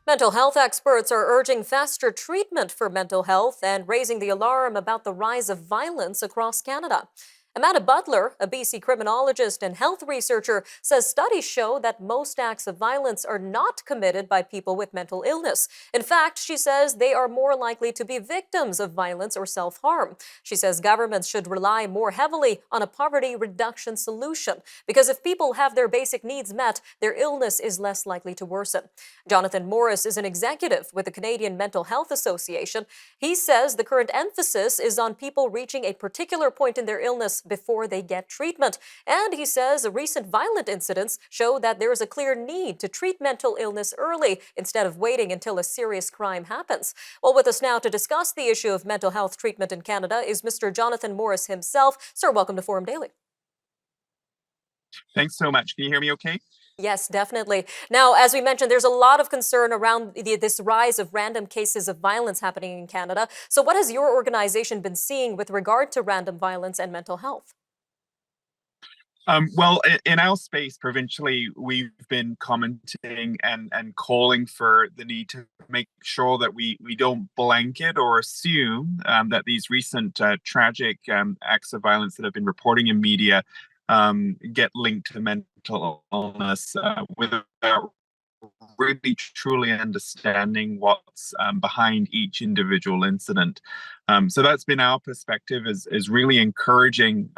Mental health experts are urging faster treatment for mental health and raising the alarm about the rise of violence across Canada. Amanda Butler, a BC criminologist and health researcher, says studies show that most acts of violence are not committed by people with mental illness. In fact, she says they are more likely to be victims of violence or self-harm. She says governments should rely more heavily on a poverty reduction solution because if people have their basic needs met, their illness is less likely to worsen. Jonathan Morris is an executive with the Canadian Mental Health Association. He says the current emphasis is on people reaching a particular point in their illness before they get treatment. And he says recent violent incidents show that there is a clear need to treat mental illness early instead of waiting until a serious crime happens. Well, with us now to discuss the issue of mental health treatment in Canada is Mr. Jonathan Morris himself. Sir, welcome to Forum Daily. Thanks so much. Can you hear me okay? Yes, definitely. Now, as we mentioned, there's a lot of concern around this rise of random cases of violence happening in Canada. So, what has your organization been seeing with regard to random violence and mental health? Well, in our space, provincially, we've been commenting and calling for the need to make sure that we don't blanket or assume that these recent tragic acts of violence that have been reporting in media get linked to mental illness without really truly understanding what's behind each individual incident. So that's been our perspective is really encouraging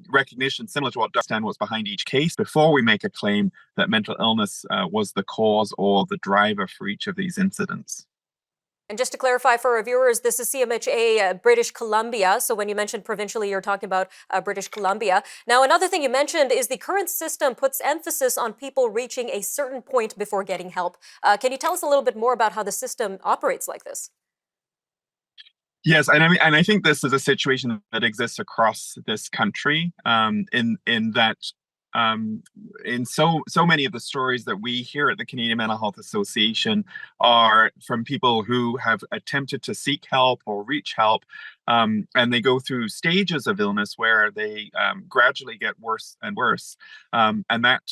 recognition similar to what understand what's behind each case before we make a claim that mental illness was the cause or the driver for each of these incidents. And just to clarify for our viewers, this is CMHA British Columbia. So when you mentioned provincially, you're talking about British Columbia. Now, another thing you mentioned is the current system puts emphasis on people reaching a certain point before getting help. Can you tell us a little bit more about how the system operates like this? Yes, and I think this is a situation that exists across this country, in that um, in so many of the stories that we hear at the Canadian Mental Health Association are from people who have attempted to seek help or reach help, and they go through stages of illness where they gradually get worse and worse, and that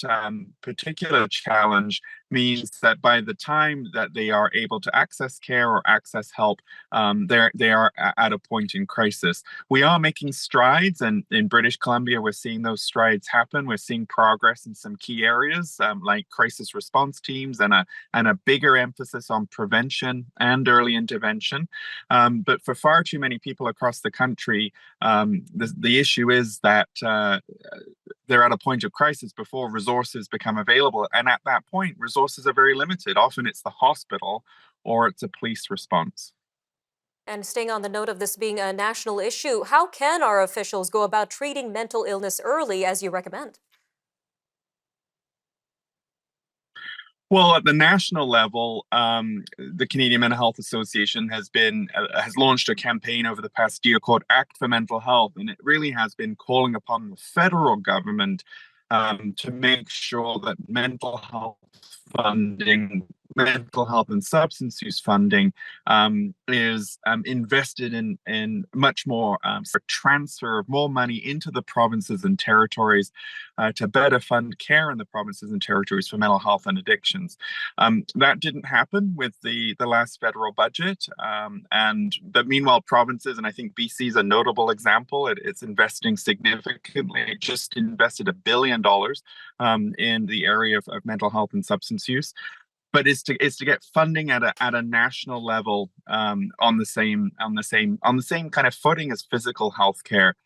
particular challenge means that by the time that they are able to access care or access help, they are at a point in crisis. We are making strides, and in British Columbia, we're seeing those strides happen. We're seeing progress in some key areas like crisis response teams and a bigger emphasis on prevention and early intervention. But for far too many people across the country, the issue is that they're at a point of crisis before resources become available. And at that point, resources are very limited. Often it's the hospital or it's a police response. And staying on the note of this being a national issue, how can our officials go about treating mental illness early as you recommend? Well, at the national level, the Canadian Mental Health Association has launched a campaign over the past year called Act for Mental Health, and it really has been calling upon the federal government to make sure that funding, mental health and substance use funding is invested in much more for transfer of more money into the provinces and territories to better fund care in the provinces and territories for mental health and addictions. That didn't happen with the last federal budget, but meanwhile, provinces, and I think BC is a notable example. It's investing significantly. It just invested $1 billion in the area of mental health and substance use, but is to get funding at a national level on the same kind of footing as physical health care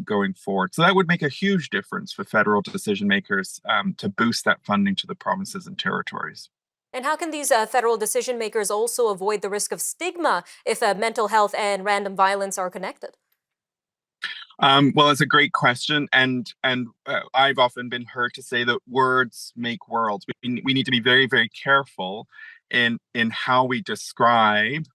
going forward. So that would make a huge difference for federal decision makers to boost that funding to the provinces and territories. And how can these federal decision makers also avoid the risk of stigma if mental health and random violence are connected? Well, it's a great question, and I've often been heard to say that words make worlds. We need to be very, very careful in how we describe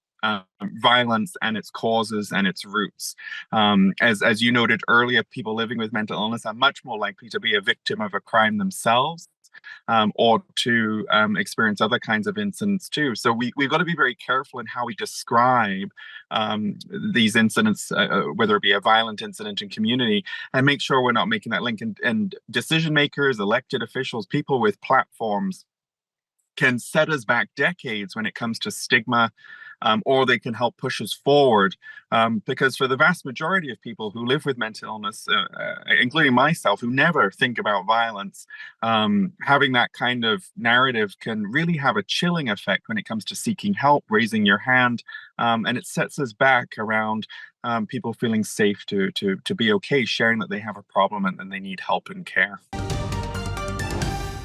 violence and its causes and its roots. As you noted earlier, people living with mental illness are much more likely to be a victim of a crime themselves, or to experience other kinds of incidents too. So we've got to be very careful in how we describe these incidents, whether it be a violent incident in community, and make sure we're not making that link. And decision makers, elected officials, people with platforms can set us back decades when it comes to stigma, or they can help push us forward. Because for the vast majority of people who live with mental illness, including myself, who never think about violence, having that kind of narrative can really have a chilling effect when it comes to seeking help, raising your hand, and it sets us back around people feeling safe to be okay, sharing that they have a problem and they need help and care.